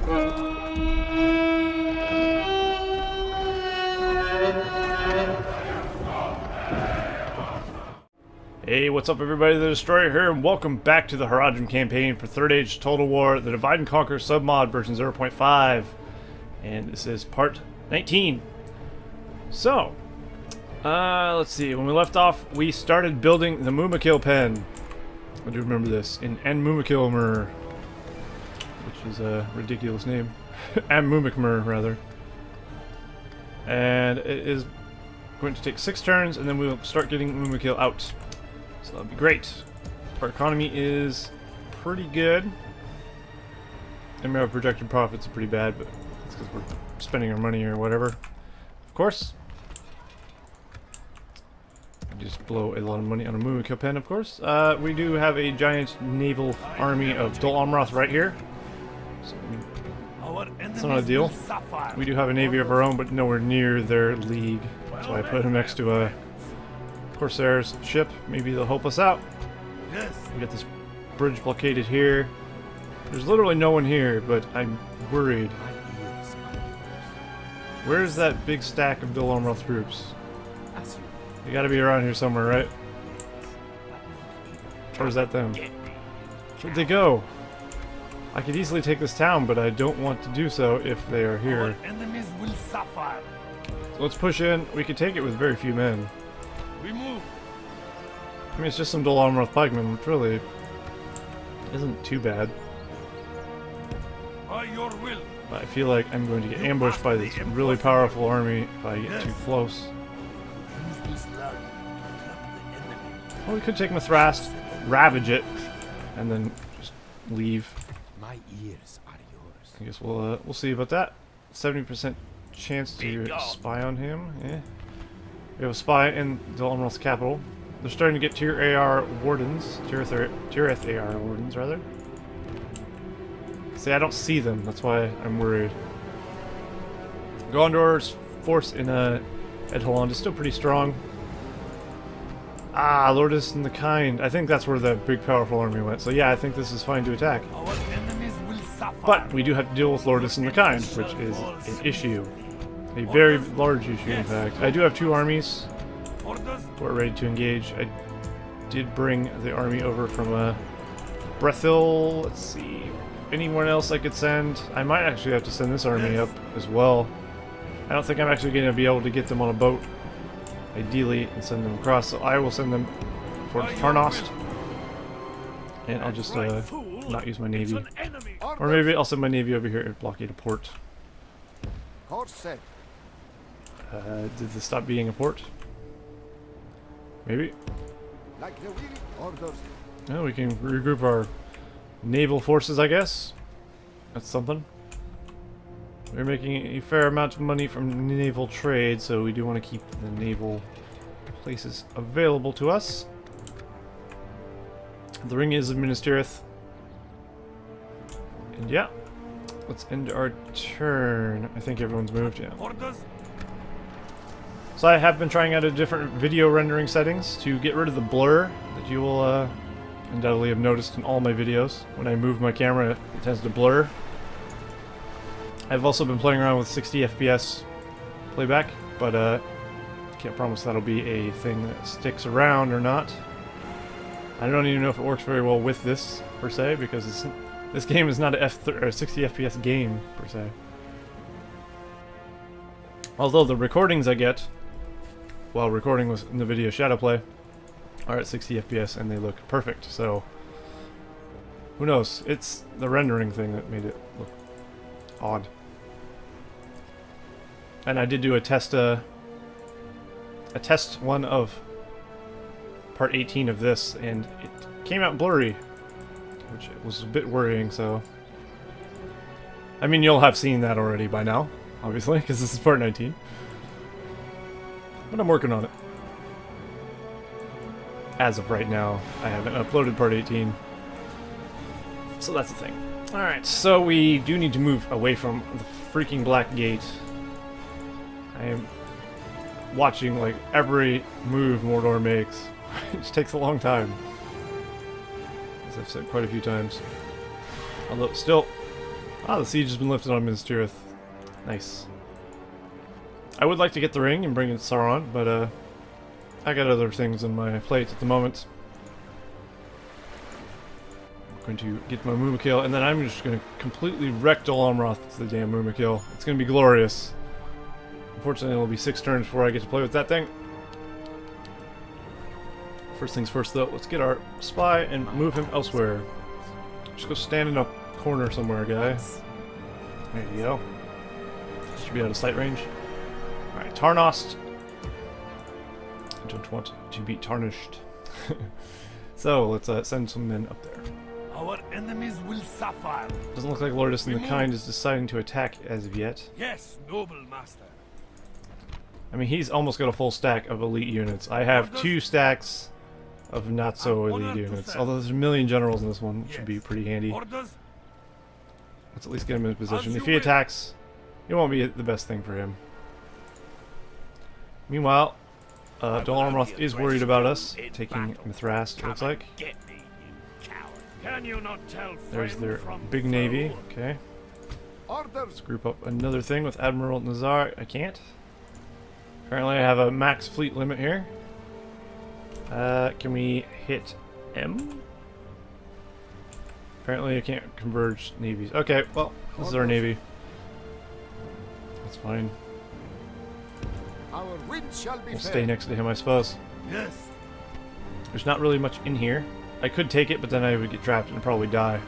Hey, what's up everybody, the Destroyer here, and welcome back to the Harad campaign for Third Age Total War, the Divide and Conquer submod version 0.5. And this is part 19. So, let's see, when we left off, we started building the Mumakil pen. I do remember this, in Mumikilmer, which is a ridiculous name. Mumikmer, rather. And it is going to take 6 turns, and then we'll start getting Mumikil out. So that'll be great. Our economy is pretty good. And our projected profits are pretty bad, but that's because we're spending our money or whatever. Of course. I just blow a lot of money on a Mumikil pen, of course. We do have a giant naval army of Dol Amroth right here. So it's not a deal. We do have a navy of our own, but nowhere near their league. So I put him next to a Corsair's ship. Maybe they'll help us out. We got this bridge blockaded here. There's literally no one here, but I'm worried. Where's that big stack of Dol Amroth troops? They gotta be around here somewhere, right? Or is that them? Where'd they go? I could easily take this town, but I don't want to do so if they are here. So let's push in. We could take it with very few men. We move. I mean, it's just some Dol Amroth pikemen, which really isn't too bad. By your will. But I feel like I'm going to get ambushed by this really powerful army if I get too close. Well, we could take Mithras, ravage it, and then just leave. My ears are yours. I guess we'll see about that. 70% chance to spy on him. Eh. We have a spy in Dol Amroth's capital. They're starting to get tier AR wardens. Tirith AR wardens, rather. See, I don't see them. That's why I'm worried. Gondor's force in Edholland is still pretty strong. Ah, Lourdes and the Kind. I think that's where the big powerful army went. So yeah, I think this is fine to attack. Our enemies will suffer. But we do have to deal with Lourdes and the Kind, which is an issue. A very large issue, in fact. I do have 2 armies who are ready to engage. I did bring the army over from Brethil. Let's see. Anyone else I could send? I might actually have to send this army up as well. I don't think I'm actually going to be able to get them on a boat, ideally, and send them across. So I will send them towards Tarnost. And I'll just not use my navy. Or maybe I'll send my navy over here and blockade a port. Did this stop being a port? Maybe. Oh, we can regroup our naval forces, I guess. That's something. We're making a fair amount of money from naval trade, so we do want to keep the naval places available to us. The ring is of Minas Tirith. And yeah, let's end our turn. I think everyone's moved, yeah. So I have been trying out a different video rendering settings to get rid of the blur that you will undoubtedly have noticed in all my videos. When I move my camera, it tends to blur. I've also been playing around with 60 FPS playback, but can't promise that'll be a thing that sticks around or not. I don't even know if it works very well with this, per se, because this game is not a 60 FPS game, per se. Although the recordings I get while recording was in the video Shadowplay are at 60 FPS and they look perfect, so who knows? It's the rendering thing that made it look odd. And I did do a test one of part 18 of this, and it came out blurry, which was a bit worrying, so I mean, you'll have seen that already by now, obviously, because this is part 19. But I'm working on it. As of right now, I haven't uploaded part 18. So that's the thing. Alright, so we do need to move away from the freaking Black Gate. I am watching, like, every move Mordor makes. It just takes a long time. As I've said quite a few times. Although, still, Ah, the siege has been lifted on Minas Tirith. Nice. I would like to get the ring and bring in Sauron, but I got other things on my plate at the moment. I'm going to get my Mumakil, and then I'm just going to completely wreck Dol Amroth to the damn Mumakil. It's going to be glorious. Unfortunately, it'll be 6 turns before I get to play with that thing. First things first, though, let's get our spy and move him elsewhere. Just go stand in a corner somewhere, guy. There you go. Should be out of sight range. Alright, Tarnost. I don't want to be tarnished. So, let's send some men up there. Our enemies will suffer. Doesn't look like Lourdes and the Kind is deciding to attack as of yet. Yes, noble master. I mean, he's almost got a full stack of elite units. I have 2 stacks of not-so-elite units. Although there's a million generals in this one, which should be pretty handy. Orders? Let's at least get him in position. If he attacks, it won't be the best thing for him. Meanwhile, Dol Amroth is worried about us taking Mithrast, it looks like. Can you not tell There's their big navy. Okay. Let's group up another thing with Admiral Nazar. I can't. Apparently I have a max fleet limit here. Can we hit M? Apparently I can't converge navies. Okay, well, this is our navy. That's fine. We'll stay next to him, I suppose. Yes. There's not really much in here. I could take it, but then I would get trapped and probably die.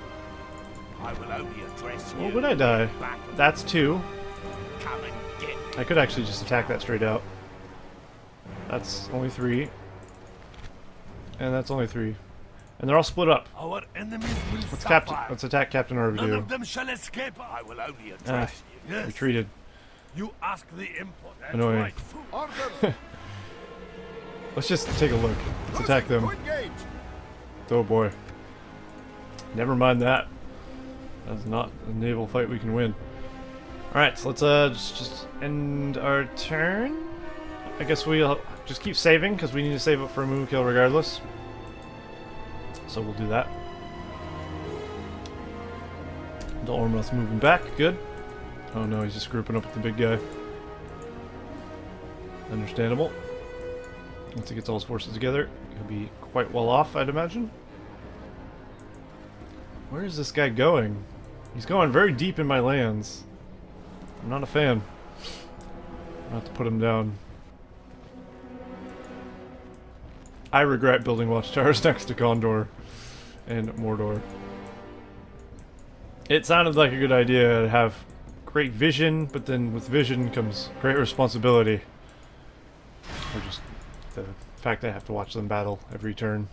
I will only address you. Well, would I die? That's 2. Come and get me. I could actually just attack that straight out. That's only 3. And that's only 3. And they're all split up. Our enemies will suffer. Let's attack Captain None Arvidu. of them shall escape. I will only address you. Yes. Retreated. You ask the import. That's Annoying. right. Let's just take a look. Let's attack them. Oh boy. Never mind that. That's not a naval fight we can win. Alright, so let's just end our turn. I guess we'll just keep saving, because we need to save up for a moon kill regardless. So we'll do that. Dol Amroth's moving back, good. Oh no, he's just grouping up with the big guy. Understandable. Once he gets all his forces together, he'll be quite well off, I'd imagine. Where is this guy going? He's going very deep in my lands. I'm not a fan. I'll have to put him down. I regret building watchtowers next to Gondor and Mordor. It sounded like a good idea to have great vision, but then with vision comes great responsibility. Or just the fact I have to watch them battle every turn.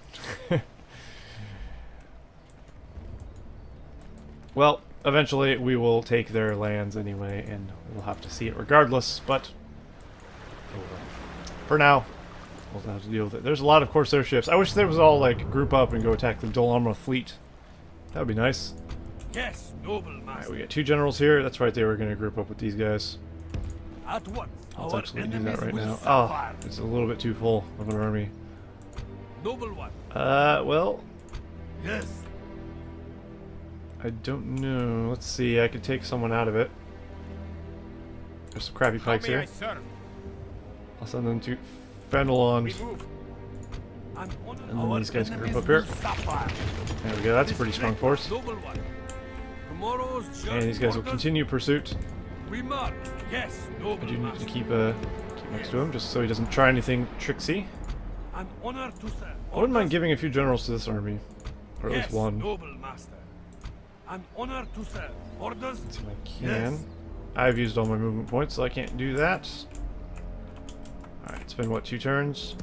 Well, eventually we will take their lands anyway, and we'll have to see it regardless, but for now, we'll have to deal with it. There's a lot of Corsair ships. I wish they was all, like, group up and go attack the Dol Amroth fleet. That would be nice. Yes, noble master. Alright, we got 2 generals here. That's right, they were going to group up with these guys. At once. Let's Our actually do enemies that right will now. suffer. Oh, it's a little bit too full of an army. Noble one. Well, Yes. I don't know. Let's see, I could take someone out of it. There's some crappy pikes here. I'll send them to Fenelon. And then these guys can group up here. There we go, that's a pretty strong force. And these guys will continue pursuit. We march. Yes, noble I do need to master. keep next to him, just so he doesn't try anything tricksy. An honor to serve. I wouldn't mind giving a few generals to this army. Or at Yes, least one. noble master. An honor to serve. Orders. If I can. Yes. I've used all my movement points, so I can't do that. Alright, it's been what, 2 turns?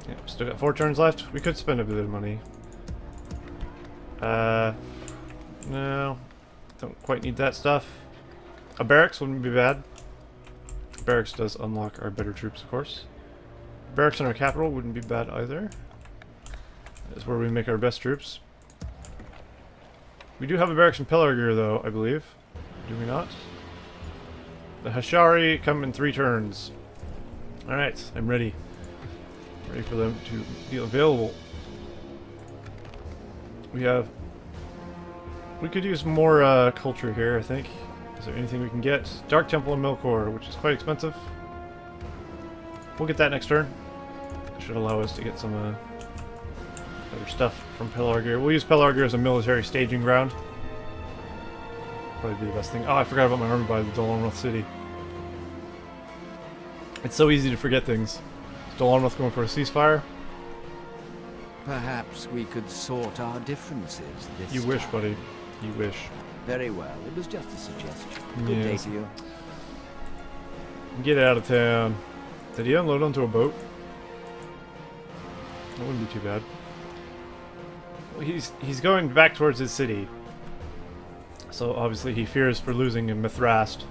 Yeah, still got 4 turns left. We could spend a bit of money. No. Don't quite need that stuff. A barracks wouldn't be bad. Barracks does unlock our better troops, of course. Barracks in our capital wouldn't be bad either. That's where we make our best troops. We do have a barracks in Pelargir, though, I believe. Do we not? The Hashari come in 3 turns. Alright, I'm ready. Ready for them to be available. We have We could use more culture here, I think. Is there anything we can get? Dark Temple and Milkor, which is quite expensive. We'll get that next turn. That should allow us to get some better stuff from Pelargir. We'll use Pelargir as a military staging ground. Probably be the best thing. Oh, I forgot about my army by the Dolornoth City. It's so easy to forget things. Is Dolornoth going for a ceasefire? Perhaps we could sort our differences this You wish, time. buddy. You wish. Very well. It was just a suggestion. Good day Yes. to you. Get out of town. Did he unload onto a boat? That wouldn't be too bad. Well, he's going back towards his city. So obviously he fears for losing in Mithrast.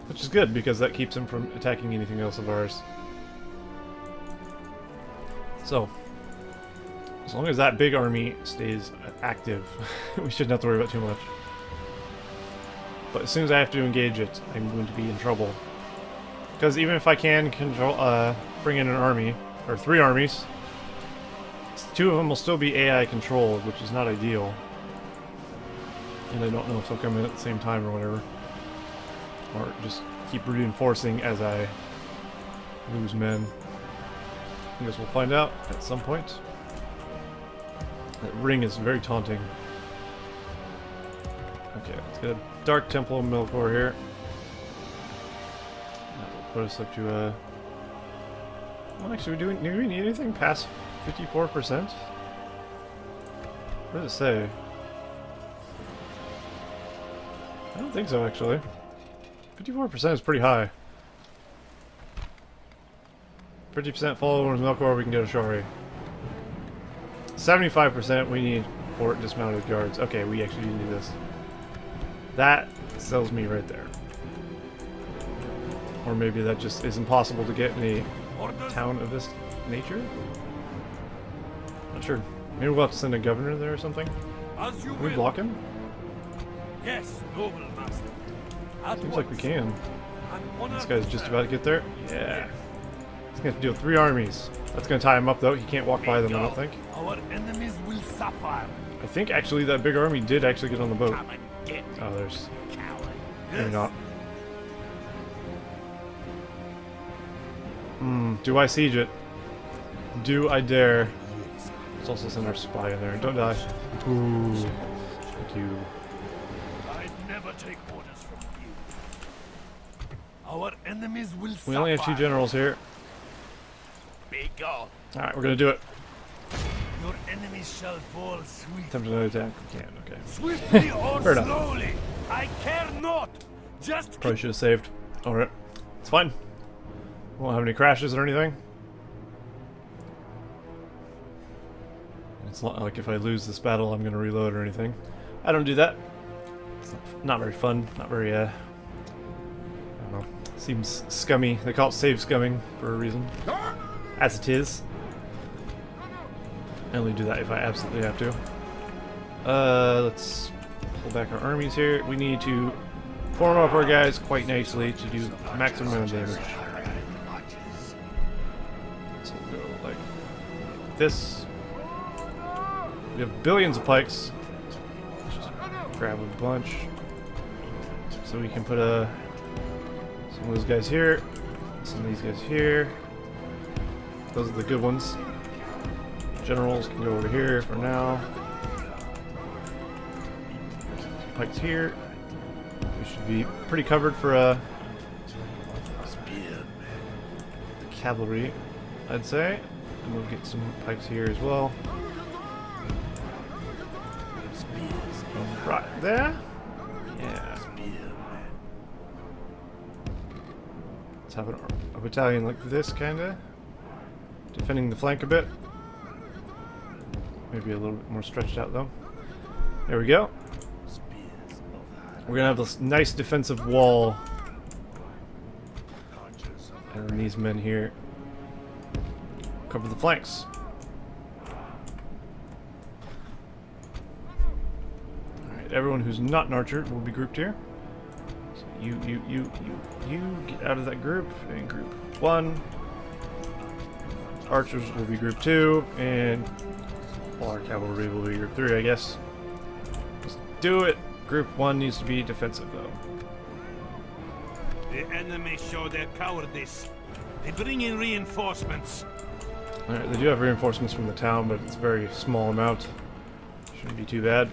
Which is good, because that keeps him from attacking anything else of ours. So, as long as that big army stays active, we shouldn't have to worry about too much. But as soon as I have to engage it, I'm going to be in trouble. Because even if I can control, bring in an army, or 3 armies, 2 of them will still be AI controlled, which is not ideal. And I don't know if they'll come in at the same time or whatever. Or just keep reinforcing as I lose men. I guess we'll find out at some point. That ring is very taunting. Okay, let's get a Dark Temple of Milkor here. That will put us up to well, actually, do we need anything past 54%? What does it say? I don't think so, actually. 54% is pretty high. 50% followers Milkor, we can get a Shori. 75% we need for dismounted guards. Okay, we actually need this. That sells me right there. Or maybe that just is impossible to get in a town of this nature? Not sure. Maybe we'll have to send a governor there or something? As you Can we will. block him? Yes, noble master. At Seems like we once. can. An honor This guy's to just serve. about to get there. Yeah. He's gonna have to deal with 3 armies. That's gonna tie him up though. He can't walk by them, I don't think. Our enemies will suffer. I think actually that big army did actually get on the boat. Come and get me, Oh, there's... coward. Maybe Yes. not. Do I siege it? Do I dare? Let's also send our spy in there. Don't die. Ooh. Thank you. I never take orders from you. Our enemies will suffer. We only have 2 generals here. Be gone. Alright, we're gonna do it. Your enemies shall fall sweet. Attempt another attack. We can, okay. Swiftly or Fair enough. slowly. I care not. Just Probably should have saved. Alright. It's fine. Won't have any crashes or anything. It's not like if I lose this battle I'm gonna reload or anything. I don't do that. It's not very fun. Not very, I don't know. Seems scummy. They call it save scumming for a reason. As it is. I only do that if I absolutely have to. Let's pull back our armies here. We need to form up our guys quite nicely to do maximum damage. So we'll go like this. We have billions of pikes. Let's just grab a bunch. So we can put some of those guys here. Some of these guys here. Those are the good ones. Generals can go over here for now. Pikes here. We should be pretty covered for the cavalry, I'd say. And we'll get some pikes here as well. Right there. Yeah. Let's have a battalion like this, kinda. Defending the flank a bit. Maybe a little bit more stretched out though. There we go. We're gonna have this nice defensive wall. And then these men here cover the flanks. Alright, everyone who's not an archer will be grouped here. So you get out of that group and group 1. Archers will be group 2, and all our cavalry will be group 3, I guess. do it. Group 1 needs to be defensive, though. The enemy show their cowardice. They bring in reinforcements. Alright, they do have reinforcements from the town, but it's a very small amount. Shouldn't be too bad.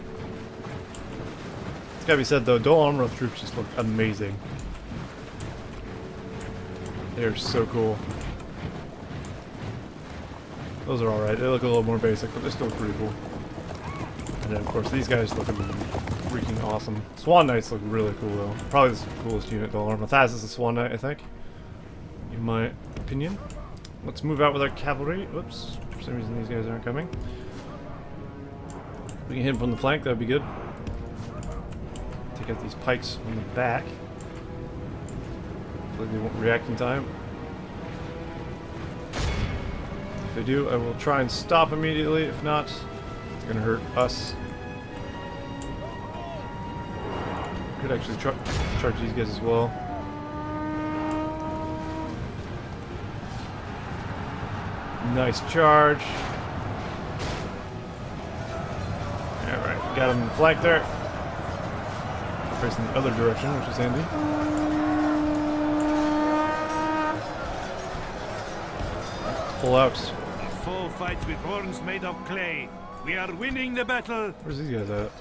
It's gotta be said, though, dual armor troops just look amazing. They're so cool. Those are alright. They look a little more basic, but they're still pretty cool. And then, of course, these guys look freaking awesome. Swan Knights look really cool, though. Probably the coolest unit, dual armor. Matthias is a Swan Knight, I think. In my opinion. Let's move out with our cavalry. Whoops. For some reason, these guys aren't coming. We can hit them from the flank. That'd be good. Take out these pikes on the back. Hopefully they won't react in time. If they do, I will try and stop immediately. If not, it's going to hurt us. Could actually charge these guys as well. Nice charge. Alright, got him in the flank there. Facing the other direction, which is handy. Pull out. The foe fights with horns made of clay. We are winning the battle. Where's these guys at?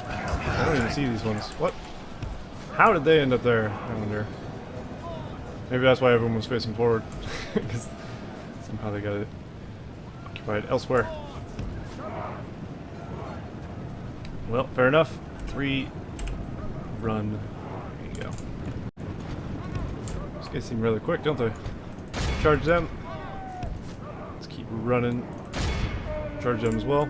I don't even see these ones. What? How did they end up there? I wonder. Maybe that's why everyone was facing forward. Because somehow they got it occupied elsewhere. Well, fair enough. 3 run. There you go. These guys seem really quick, don't they? Charge them. Let's keep running. Charge them as well.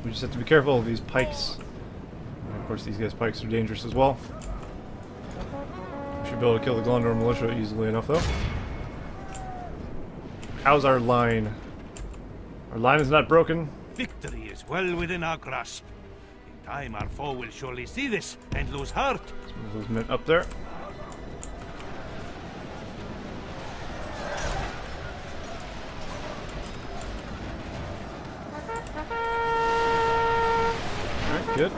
We just have to be careful of these pikes. And of course, these guys' pikes are dangerous as well. We should be able to kill the Gondor militia easily enough, though. How's our line? Our line is not broken. Victory is well within our grasp. In time, our foe will surely see this and lose heart. Let's move those men up there. Alright, good.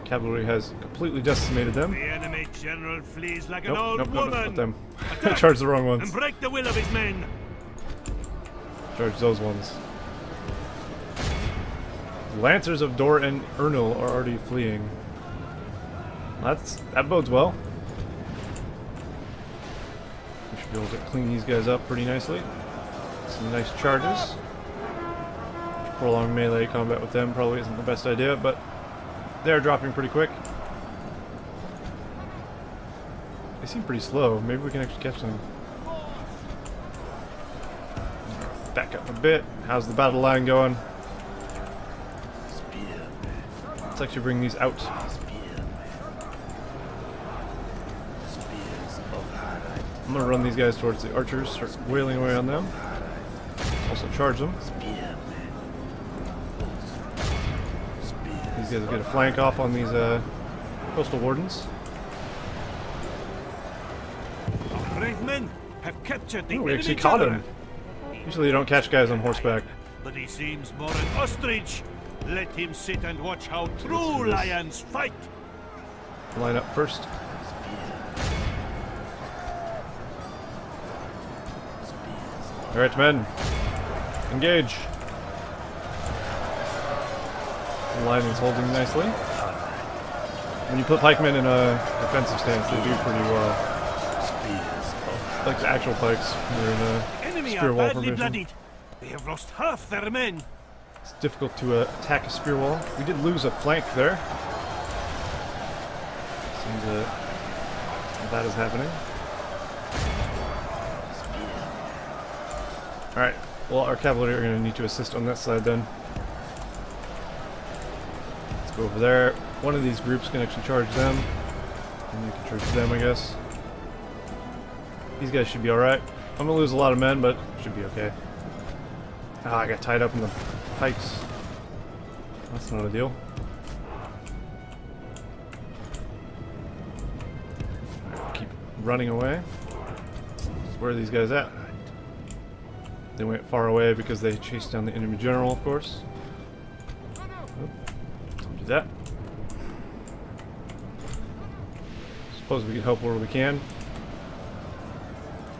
Cavalry has completely decimated them. The enemy general flees like an Nope, old nope, woman. not them. I Attack charged the wrong ones. and break the will of his men. Charge those ones. The Lancers of Dor and Ernil are already fleeing. That bodes well. We should be able to clean these guys up pretty nicely. Some nice charges. Prolonged melee combat with them probably isn't the best idea, but they're dropping pretty quick. They seem pretty slow. Maybe we can actually catch them. Back up a bit. How's the battle line going? Let's actually bring these out. I'm gonna run these guys towards the archers, start wailing away on them. Also charge them. These guys will get a flank off on these coastal wardens. Our brave men have captured the Ooh, we enemy actually caught general. him. Usually you don't catch guys on horseback. But he seems more an ostrich. Let him sit and watch how true this. lions fight. Line up first. Alright, men. Engage. The line is holding nicely. When you put pikemen in a defensive stance, they do pretty well. Like the actual pikes, they're in a Enemy spear are wall badly formation. bloodied. They have lost half their men. It's difficult to attack a spear wall. We did lose a flank there. Seems that is happening. Alright, well our cavalry are going to need to assist on that side then. Let's go over there. One of these groups can actually charge them. And you can charge them, I guess. These guys should be alright. I'm going to lose a lot of men, but should be okay. Ah, I got tied up in the pikes. That's not a deal. Alright, keep running away. Where are these guys at? They went far away because they chased down the enemy general, of course. Oop, don't do that. Suppose we can help where we can.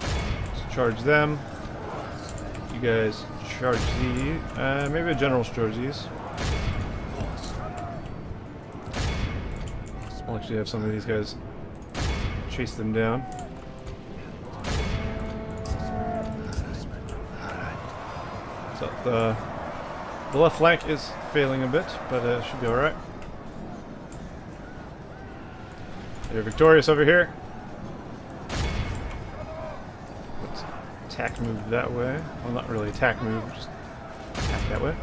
Let's charge them. You guys charge these. Maybe a general should charge these. I'll actually have some of these guys chase them down. So the left flank is failing a bit, but it should be alright. They're victorious over here. Let's attack move that way. Well, not really attack move, just attack that way.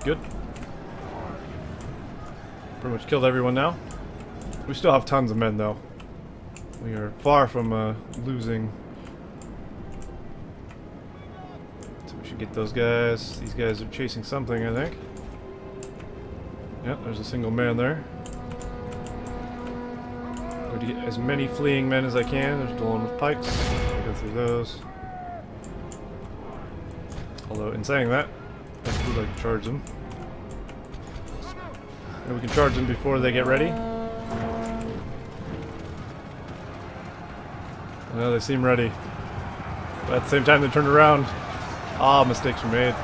Good. Pretty much killed everyone now. We still have tons of men though. We are far from losing. So we should get those guys. These guys are chasing something, I think. Yep, there's a single man there. Going to get as many fleeing men as I can. There's the one with pikes. I'll go through those. Although, in saying that, I would like to charge them. And we can charge them before they get ready. Well, they seem ready. But at the same time, they turned around. Ah, mistakes were made.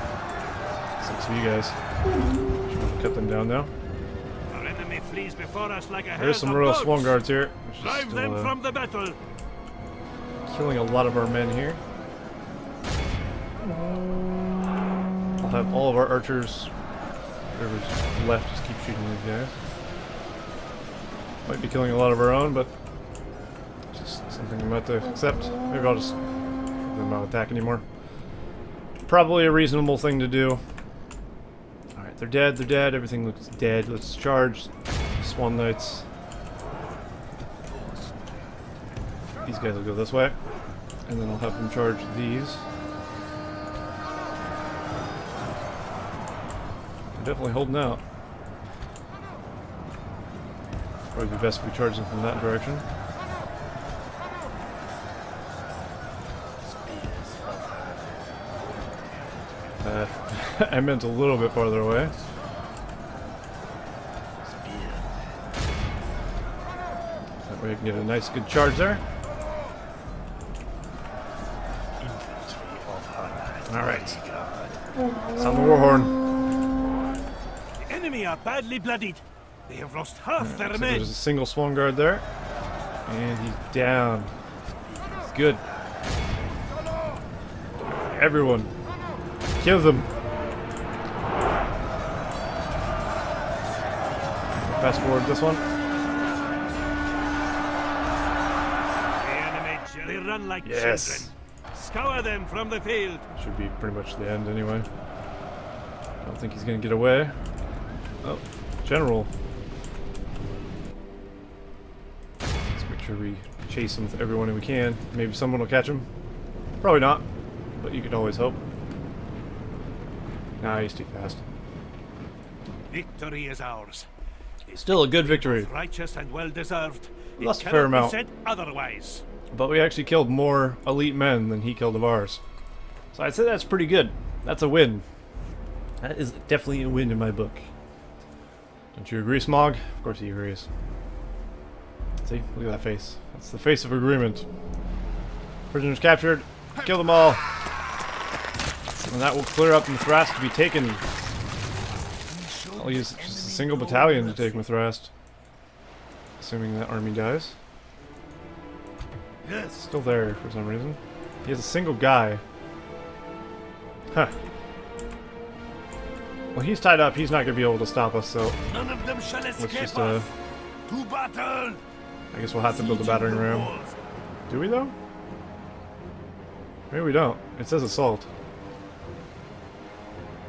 Sucks for you guys. Should cut them down now. Our enemy flees before us like a There's some royal swan guards here. Which is drive still, them from the battle. killing a lot of our men here. I'll have all of our archers, whoever's left, just keep shooting these guys. Might be killing a lot of our own, but it's just something I'm about to accept. Maybe I'll just let them not attack anymore. Probably a reasonable thing to do. Alright, they're dead, they're dead, everything looks dead. Let's charge Swan Knights. These guys will go this way, and then I'll have them charge these. They're definitely holding out. Probably be best if we charge them from that direction. I meant a little bit farther away. That way we can get a nice good charge there. Alright. Sound the war horn. The enemy are badly bloodied. They have lost half their So men. there's a single swan guard there. And he's down. It's good. Everyone. Kill them. Fast forward this one. The enemy, they run like Yes. children. Scour them from the field. Should be pretty much the end anyway. I don't think he's gonna get away. Oh, general. Let's make sure we chase him with everyone we can. Maybe someone will catch him. Probably not, but you could always hope. Nah, he's too fast. Victory is ours. Still a good victory. Righteous and well deserved. We lost It a fair cannot be amount. said otherwise. But we actually killed more elite men than he killed of ours. So I'd say that's pretty good. That's a win. That is definitely a win in my book. Don't you agree, Smog? Of course he agrees. See? Look at that face. That's the face of agreement. Prisoners captured. Kill them all. And that will clear up Mithras to be taken. I'll use just a single battalion to take Mithras. Assuming that army dies. Yes. Still there for some reason. He has a single guy. Huh. Well, he's tied up. He's not going to be able to stop us, so None of them shall let's escape just, us. To battle. I guess we'll have to build a battering ram. Do we, though? Maybe we don't. It says assault.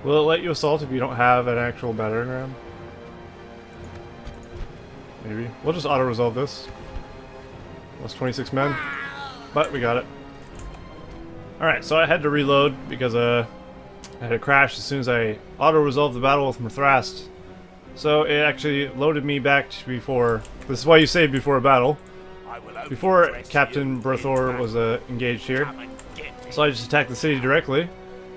Will it let you assault if you don't have an actual battering ram? Maybe. We'll just auto-resolve this. Lost 26 men. But we got it. Alright, so I had to reload because I had a crash as soon as I auto-resolved the battle with Mithras. So it actually loaded me back to before. This is why you save before a battle. before Captain Berthor was engaged here. So I just attacked the city directly,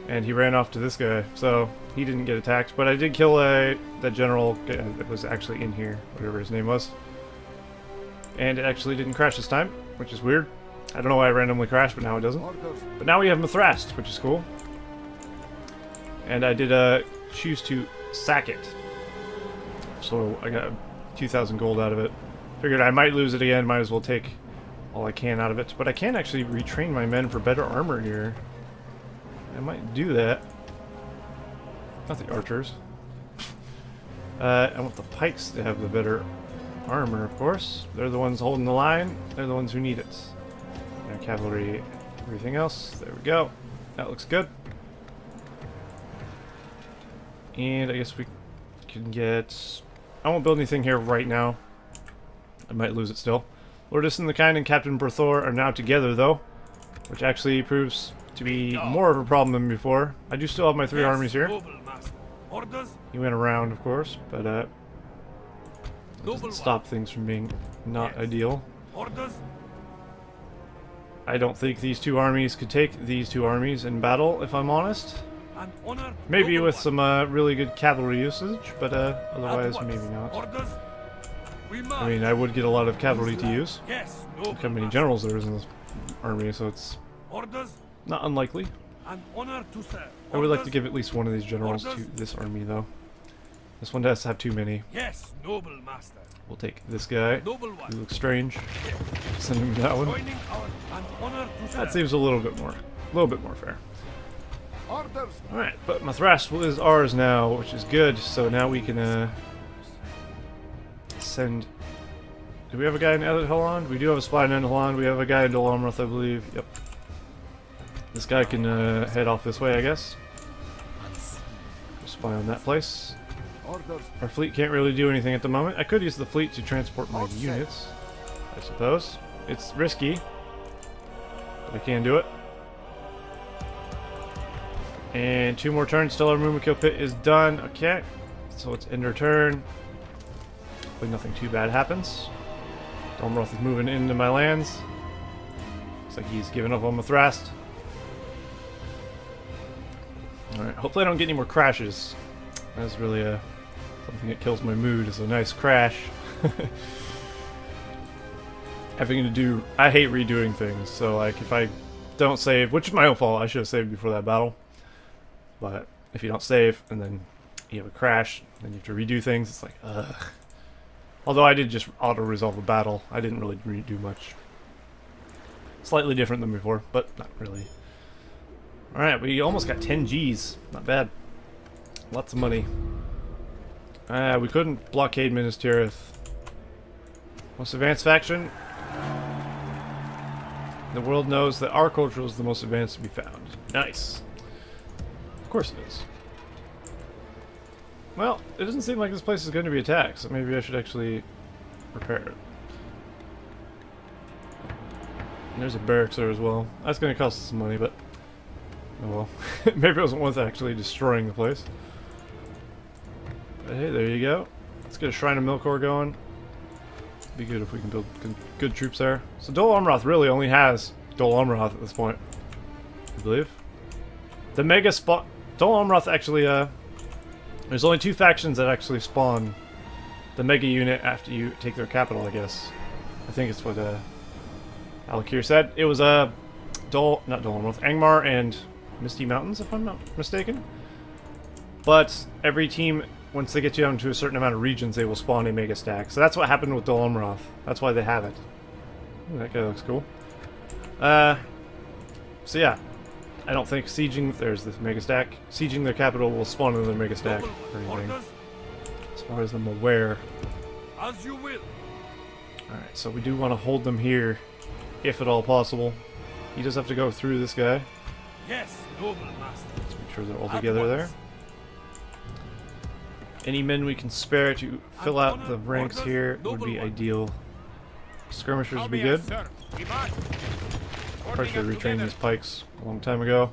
and he ran off to this guy. So he didn't get attacked, but I did kill that general that was actually in here, whatever his name was. And it actually didn't crash this time, which is weird. I don't know why it randomly crashed, but now it doesn't. But now we have Mithrast, which is cool. And I did choose to sack it. So I got 2,000 gold out of it. Figured I might lose it again, might as well take all I can out of it. But I can actually retrain my men for better armor here. I might do that. Not the archers. I want the pikes to have the better armor, of course. They're the ones holding the line. They're the ones who need it. And cavalry, everything else. There we go. That looks good. And I guess we can get... I won't build anything here right now. I might lose it still. Lourdes and the Kind and Captain Berthor are now together, though, which actually proves to be more of a problem than before. I do still have my 3 armies here. He went around, of course, but that doesn't stop things from being not ideal. I don't think these 2 armies could take these 2 armies in battle, if I'm honest. Maybe with some really good cavalry usage, but otherwise maybe not. I mean, I would get a lot of cavalry to use. Look how many generals there is in this army, so it's not unlikely. I would like to give at least one of these generals to this army, though. This one does have too many. Yes, noble master. We'll take this guy. He looks strange. Send him that one. That seems a little bit more fair. Alright, but Mithrast is ours now, which is good. So now we can send... Do we have a guy in Edhelond? We do have a spy in Edhelond. We have a guy in Dol Amroth, I believe. Yep. This guy can head off this way, I guess. Spy on that place. Our fleet can't really do anything at the moment. I could use the fleet to transport my units, I suppose. It's risky, but I can do it. And 2 more turns till our Mumakil pit is done. Okay, so it's end our turn. Hopefully nothing too bad happens. Dolmroth is moving into my lands. Looks like he's giving up on Mithrast. Alright, hopefully I don't get any more crashes. That's really something that kills my mood, is a nice crash. Having to do... I hate redoing things, so like if I don't save, which is my own fault, I should have saved before that battle. But if you don't save, and then you have a crash, then you have to redo things, it's like, ugh. Although I did just auto-resolve a battle, I didn't really redo much. Slightly different than before, but not really. Alright, we almost got 10 Gs. Not bad. Lots of money. We couldn't blockade Minas Tirith. Most advanced faction? The world knows that our culture is the most advanced to be found. Nice. Of course it is. Well, it doesn't seem like this place is going to be attacked, so maybe I should actually repair it. And there's a barracks there as well. That's going to cost us some money, but... oh well. Maybe it wasn't worth actually destroying the place. But hey, there you go. Let's get a Shrine of Milkor going. It'd be good if we can build good troops there. So Dol Amroth really only has Dol Amroth at this point, I believe. The mega spawn... Dol Amroth actually, there's only 2 factions that actually spawn the mega unit after you take their capital, I guess. I think it's what Alakir said. It was not Dol Amroth, Angmar and Misty Mountains, if I'm not mistaken. But every team, once they get you down to a certain amount of regions, they will spawn a mega stack. So that's what happened with Dol Amroth. That's why they have it. Ooh, that guy looks cool. So yeah, I don't think sieging... there's this mega stack. Sieging their capital will spawn another mega stack or anything. As far as I'm aware. As you will. Alright, so we do want to hold them here, if at all possible. He does have to go through this guy. Yes, noble master. Let's make sure they're all together there. Any men we can spare to fill out the ranks here would be ideal. Skirmishers would be good. Probably should have retrained these pikes a long time ago.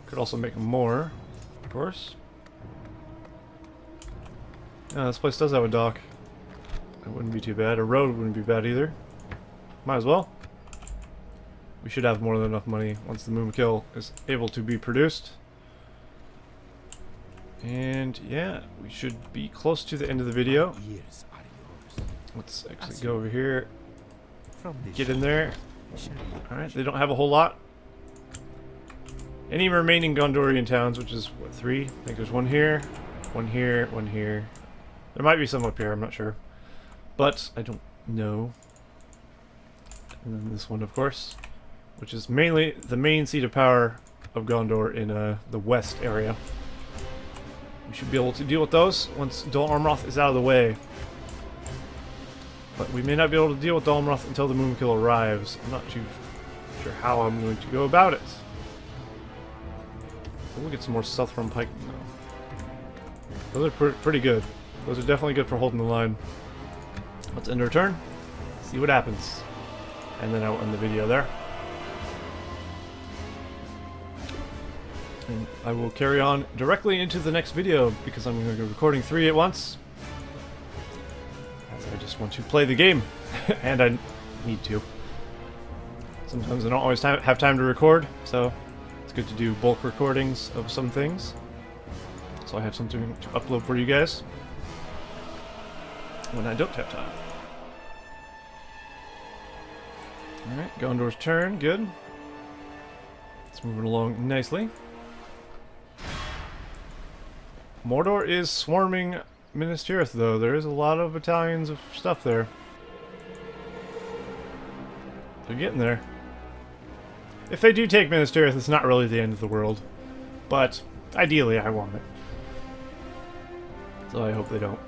Could also make more, of course. Yeah, this place does have a dock. That wouldn't be too bad. A road wouldn't be bad either. Might as well. We should have more than enough money once the Moonkill is able to be produced. And yeah, we should be close to the end of the video. Years are yours. Let's actually go over here, From this get in there. shall be Alright, they don't have a whole lot. Any remaining Gondorian towns, which is, what, 3? I think there's one here, one here, one here. There might be some up here, I'm not sure. But I don't know. And then this one, of course, which is mainly the main seat of power of Gondor in the west area. We should be able to deal with those once Dol Amroth is out of the way. But we may not be able to deal with Dol Amroth until the Moonkill arrives. I'm not too sure how I'm going to go about it. We'll get some more Southron Pike now. Those are pretty good. Those are definitely good for holding the line. Let's end our turn, see what happens. And then I'll end the video there. And I will carry on directly into the next video because I'm going to be recording 3 at once. As I just want to play the game, and I need to. Sometimes I don't always have time to record, so it's good to do bulk recordings of some things. So I have something to upload for you guys when I don't have time. Alright, Gondor's turn, good. It's moving along nicely. Mordor is swarming Minas Tirith, though. There is a lot of battalions of stuff there. They're getting there. If they do take Minas Tirith, it's not really the end of the world. But, ideally, I want it. So I hope they don't.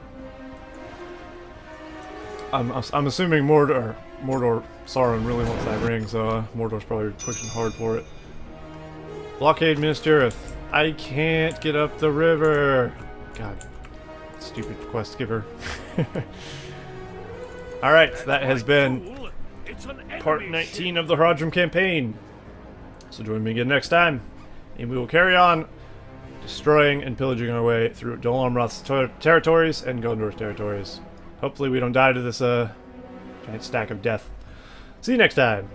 I'm assuming Mordor, Sauron really wants that ring, so Mordor's probably pushing hard for it. Blockade Minas Tirith. I can't get up the river. God, stupid quest giver. Alright, that has been part 19 of the Haradrim campaign. So join me again next time, and we will carry on destroying and pillaging our way through Dol Amroth's territories and Gondor's territories. Hopefully we don't die to this giant stack of death. See you next time.